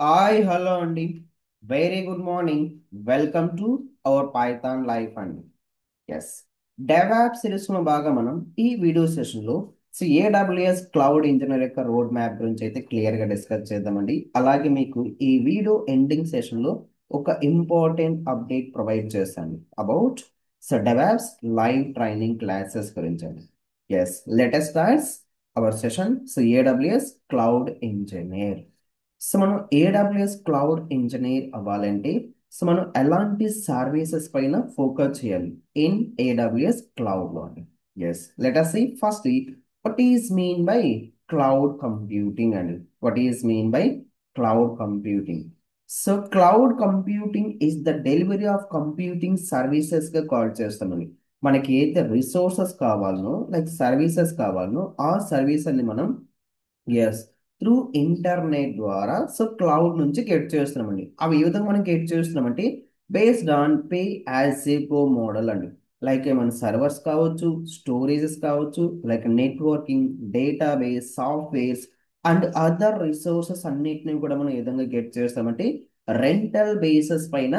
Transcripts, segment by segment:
Hi hello అండి. Very good morning. Welcome to our Python life అండి. Yes, DevOps సిరీస్లో బాగా మనం ఈ వీడియో సెషన్లో ఏడబ్ల్యూఎస్ క్లౌడ్ ఇంజనీర్ యొక్క రోడ్ మ్యాప్ గురించి అయితే క్లియర్గా డిస్కస్ చేద్దామండి. అలాగే మీకు ఈ వీడియో ఎండింగ్ సెషన్లో ఒక ఇంపార్టెంట్ అప్డేట్ ప్రొవైడ్ చేస్తాను about DevOps live training classes గురించి అండి. Yes, let us starts our session AWS cloud engineer. మనం ఏడబ్ల్యూఎస్ క్లౌడ్ ఇంజనీర్ అవ్వాలంటే మనం ఎలాంటి సర్వీసెస్ పైన ఫోకస్ చేయాలి ఇన్ ఏడబ్ల్యూఎస్ క్లౌడ్లో అండి. Yes, let us see first what is mean by cloud computing అండి. what is mean by cloud computing? Cloud computing is the delivery of computing services గా call చేస్తామండి. మనకి ఏదైతే రిసోర్సెస్ కావాలనో లైక్ సర్వీసెస్ కావాలనో ఆ సర్వీస్ అని మనం ఎస్ త్రూ ఇంటర్నెట్ ద్వారా క్లౌడ్ నుంచి గెట్ చేస్తున్నామండి. అవి ఏ విధంగా మనం గెట్ చేస్తున్నామంటే based on pay as a go model అండి. లైక్ ఏమైనా సర్వర్స్ కావచ్చు, స్టోరేజెస్ కావచ్చు, like networking, database, softwares and other resources అన్నిటిని కూడా మనం ఏ విధంగా గెట్ చేస్తామంటే రెంటల్ బేసెస్ పైన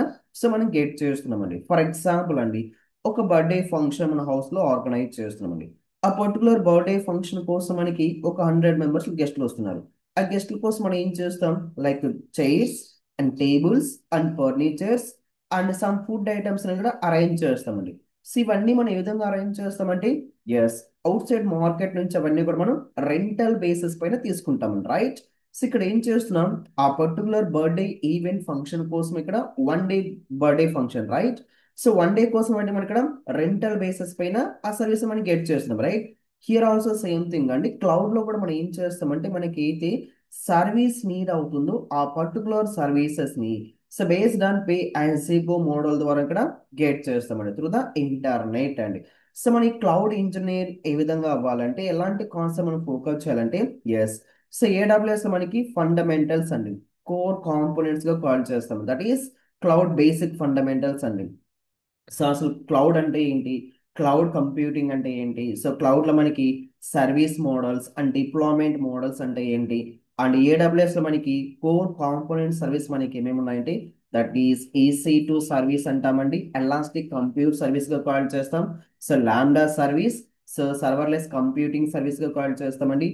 మనం గెట్ చేస్తున్నామండి. ఫర్ ఎగ్జాంపుల్ అండి, ఒక బర్త్డే ఫంక్షన్ మన హౌస్లో ఆర్గనైజ్ చేస్తున్నామండి. ఆ పర్టికులర్ బర్త్డే ఫంక్షన్ కోసం మనకి ఒక 100 మెంబర్స్ గెస్ట్లు వస్తున్నారు. ఆ గెస్ట్ల కోసం మనం ఏం చేస్తాం, like chairs and tables and furnitures and some food items కూడా అరేంజ్ చేస్తామండి. ఇవన్నీ మనం ఏ విధంగా అరేంజ్ చేస్తామంటే ఎస్, అవుట్ సైడ్ మార్కెట్ నుంచి అవన్నీ కూడా మనం రెంటల్ బేసిస్ పైన తీసుకుంటామండి, రైట్. ఇక్కడ ఏం చేస్తున్నాం, ఆ పర్టికులర్ బర్త్డే ఈవెంట్ ఫంక్షన్ కోసం ఇక్కడ 1 day birthday function, right. One day కోసం అంటే మనం ఇక్కడ రెంటల్ బేసిస్ పైన ఆ సర్వీస్ మనం గెట్ చేస్తున్నాం, right. Here also same thing అండి. క్లౌడ్ లో కూడా మనం ఏం చేస్తామంటే మనకి అయితే సర్వీస్ నీడ్ అవుతుందో ఆ పర్టికులర్ సర్వీసెస్ ని based on pay as a go model ద్వారా ఇక్కడ గెట్ చేస్తామండి త్రూ ద ఇంటర్నెట్ అండి. మన ఈ క్లౌడ్ ఇంజనీర్ ఏ విధంగా అవ్వాలంటే ఎలాంటి కాన్సెప్ట్ మనం ఫోకస్ చేయాలంటే ఎస్, ఏడబ్ల్యూఎస్ మనకి ఫండమెంటల్స్ అండి, కోర్ కాంపోనెంట్స్ గా కాల్ చేస్తాం. That is cloud basic fundamentals అండి. అసలు క్లౌడ్ అంటే ఏంటి, క్లౌడ్ కంప్యూటింగ్ అంటే ఏంటి, క్లౌడ్ లో మనకి service models and deployment models అంటే ఏంటి, అండ్ ఏడబ్ల్యూఎస్ లో మనకి కోర్ కాంపోనెంట్ సర్వీస్ మనకి ఏమేమి ఉన్నాయంటే దట్ ఈస్ EC2 సర్వీస్ అంటామండి, ఎలాస్టిక్ కంప్యూట్ సర్వీస్ గా కాల్ చేస్తాం. Lambda service, serverless computing service గా కాల్ చేస్తామండి.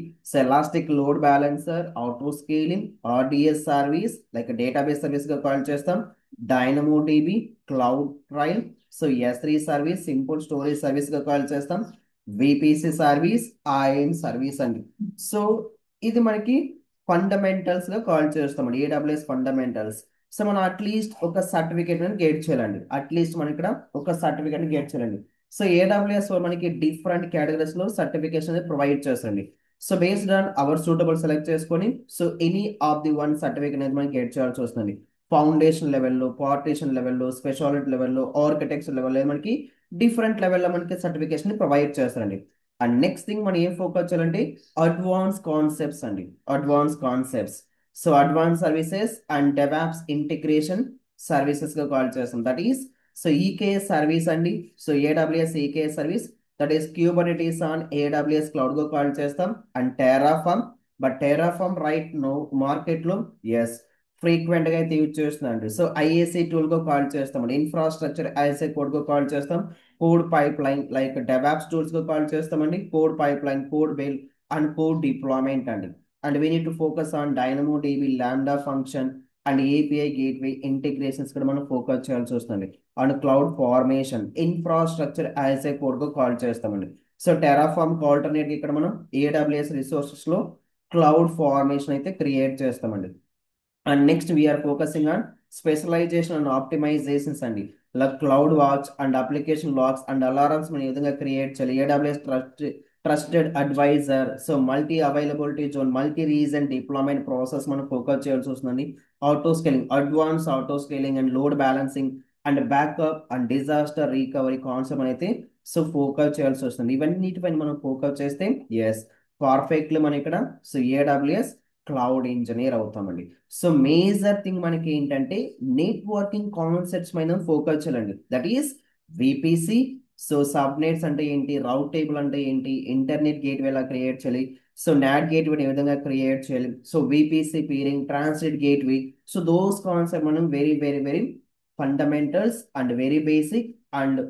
Elastic load balancer, auto scaling, RDS service like database service గా కాల్ చేస్తాం. Dynamo DB, CloudTrail, S3 service, simple storage service గా call చేస్తాం. VPC service, IAM service అండి. So ఇది మనకి fundamentals గా కాల్ చేస్తామండి, ఏడబ్ల్యూఎస్ ఫండమెంటల్స్. మనం అట్లీస్ట్ ఒక సర్టిఫికేట్ గెట్ చేయాలండి, అట్లీస్ట్ మనం ఇక్కడ ఒక సర్టిఫికేట్ గెట్ చేయాలండి. ఏడబ్ల్యూఎస్ మనకి డిఫరెంట్ కేటగిరీస్ లో సర్టిఫికేషన్ అనేది ప్రొవైడ్ చేస్తుంది. Based on our suitable select చేసుకొని any of the one certificate అనేది మనం గెట్ చేయాల్సి వస్తుంది. ఫౌండేషన్ లెవెల్లో, పార్టీషన్ లెవెల్లో, స్పెషాలిటీ లెవెల్లో, ఆర్కిటెక్చర్ లెవెల్లో మనకి డిఫరెంట్ లెవెల్లో మనకి సర్టిఫికేషన్ ప్రొవైడ్ చేస్తారండి. అండ్ నెక్స్ట్ థింగ్ మనం ఏం ఫోకస్ చేయాలంటే అడ్వాన్స్ కాన్సెప్ట్స్ అండి, advance concepts. Advance services and DevOps integration services గా కాల్ చేస్తాం. దట్ ఈస్ ఈకేఎస్ సర్వీస్ అండి. AWS EKS service, that is Kubernetes on AWS cloud గా కాల్ చేస్తాం. And Terraform, but Terraform right now market లో ఎస్ frequent గా అయితే use చేస్తుందండి. IAC టూల్ గా కాల్ చేస్తామండి, ఇన్ఫ్రాస్ట్రక్చర్ యాజ్ ఏ కోడ్ గా కాల్ చేస్తాం. Code pipeline like DevOps tools గా కాల్ చేస్తామండి. Code pipeline, code build and code deployment అండి. And we need to focus on dynamo DB, lambda function and API gateway integrations కూడా మనం focus చేయాల్సి వస్తుంది. And cloud formation, infrastructure as a code గా call చేస్తామండి. Terraform alternate ఇక్కడ మనం AWS resources లో క్లౌడ్ ఫార్మేషన్ అయితే క్రియేట్ చేస్తామండి. And next we're focusing on specialization and optimizations అండి, like cloud watch and application logs and alarms మనం ఏ విధంగా క్రియేట్ చేయాలి. AWS trusted advisor, multi availability zone, multi region deployment process మనం focus చేయాల్సి వస్తుందండి. Auto scaling, advance auto scaling and load balancing and backup and disaster recovery concept అయితే focus చేయాల్సి వస్తుంది. ఇవన్నిటిపైన మనం ఫోకస్ చేస్తే ఎస్ పర్ఫెక్ట్లీ మనం ఇక్కడ ఏడబ్ల్యూఎస్ క్లౌడ్ ఇంజనీర్ అవుతామండి. మేజర్ థింగ్ మనకి ఏంటంటే నెట్వర్కింగ్ కాన్సెప్ట్స్ పైన ఫోకస్ చేయాలండి. దట్ ఈస్ VPC, సబ్నెట్స్ అంటే ఏంటి, రౌట్ టేబుల్ అంటే ఏంటి, ఇంటర్నెట్ గేట్వే ఎలా క్రియేట్ చేయాలి, సో నాట్ గేట్వే ఏ విధంగా క్రియేట్ చేయాలి, so VPC peering, transit gateway, so those concept మనం very very very fundamentals and very basic and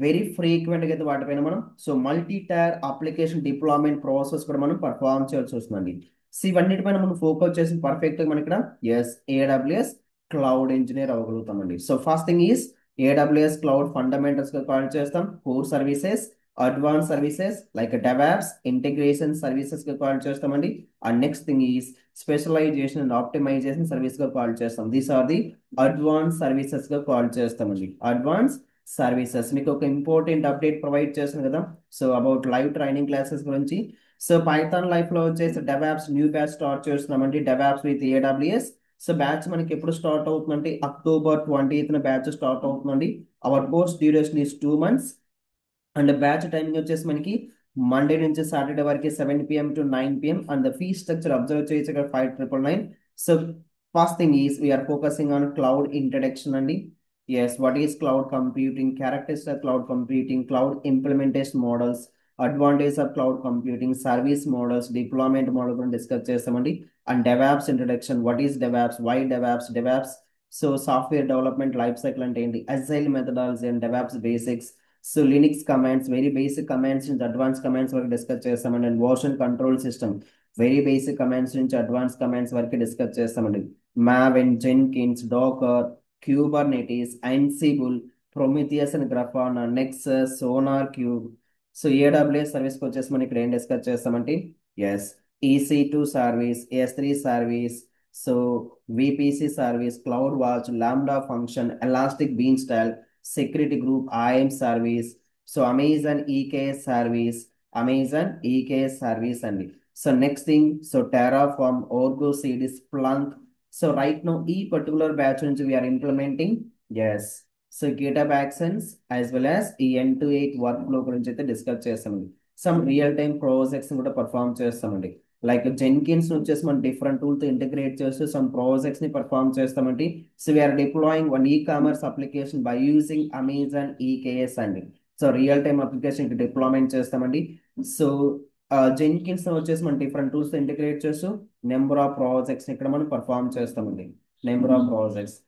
very ఫ్రీక్వెంట్గా అయితే వాటిపైన మనం so multi tier application deployment process కూడా మనం పర్ఫామ్ చేయాల్సి వస్తుందండి. సో ఇవన్నిటిపైన మనం ఫోకస్ చేసి పర్ఫెక్ట్గా మనం ఇక్కడ ఎస్ ఏడబ్ల్యూఎస్ క్లౌడ్ ఇంజనీర్ అవ్వగలుగుతామండి. So first thing is AWS cloud ఫండమెంటల్స్గా కాల్ చేస్తాం, core services, advance services like DevOps, integration సర్వీసెస్గా కాల్ చేస్తామండి. And next thing is specialization and optimization సర్వీస్గా కాల్ చేస్తాం. దీస్ ఆర్ ది అడ్వాన్స్ సర్వీసెస్గా call చేస్తామండి. Advance services మీకు ఒక ఇంపార్టెంట్ అప్డేట్ ప్రొవైడ్ చేస్తుంది కదా, so about live training classes గురించి. సో పైథాన్ లైఫ్ లో వచ్చేసి డెవాప్స్ న్యూ బ్యాచ్ స్టార్ట్ చేస్తున్నామండి, DevOps with AWS. So batch మనకి ఎప్పుడు స్టార్ట్ అవుతుందంటే అక్టోబర్ 20th బ్యాచ్ స్టార్ట్ అవుతుందండి. Hour course duration is 2 months and batch timing వచ్చేసి మనకి మండే నుంచి సాటర్డే వరకు 7 p.m. to 9 p.m. And the fee structure observe చేయొచ్చు ఇక్కడ 5,999. So first thing is we're focusing on cloud introduction అండి. Yes what is cloud computing, characteristics of cloud computing, cloud implementation models, advantage of cloud computing, service models, deployment model గురించి discuss చేస్తామండి. And DevOps introduction, what is DevOps, why DevOps, DevOps so software development life cycle అంటే ఏంటి, agile methodology and DevOps basics, so Linux commands, very basic commands నుంచి advance commands వరకు discuss చేస్తామండి. And version control system, very basic commands నుంచి advance commands వరకు discuss చేస్తామండి. Maven, Jenkins, Docker, Kubernetes, Ansible, Prometheus and Grafana, Nexus, SonarQube. So AWS సర్వీస్కి వచ్చేసి మనం ఇక్కడ ఏం డిస్కస్ చేస్తామంటే yes EC2 service, S3 service, so VPC service, cloud watch, lambda function, elastic beanstalk, security group, IAM service, so Amazon EKS service, Amazon EKS service అండి. So next thing so Terraform, Argo CD, Splunk. So right now ఈ particular batch నుంచి we are implementing as so GitHub Actions as well as ఈ N28 workflow గురించి అయితే discuss చేస్తామండి. Some real time projects కూడా perform చేస్తామండి. Like Jenkins వచ్చేసి మనం డిఫరెంట్ టూల్తో ఇంటిగ్రేట్ చేస్తూ సమ్ ప్రాజెక్ట్స్ ని పర్ఫామ్ చేస్తామండి. So we are deploying one ecommerce application by using Amazon EKS అండి. So real time application deployment చేస్తామండి. సో జెన్కిన్స్ వచ్చేసి మనం డిఫరెంట్ టూల్స్ ఇంటిగ్రేట్ చేస్తూ నెంబర్ ఆఫ్ ప్రాజెక్ట్స్ ఇక్కడ మనం పర్ఫామ్ చేస్తామండి. Number of projects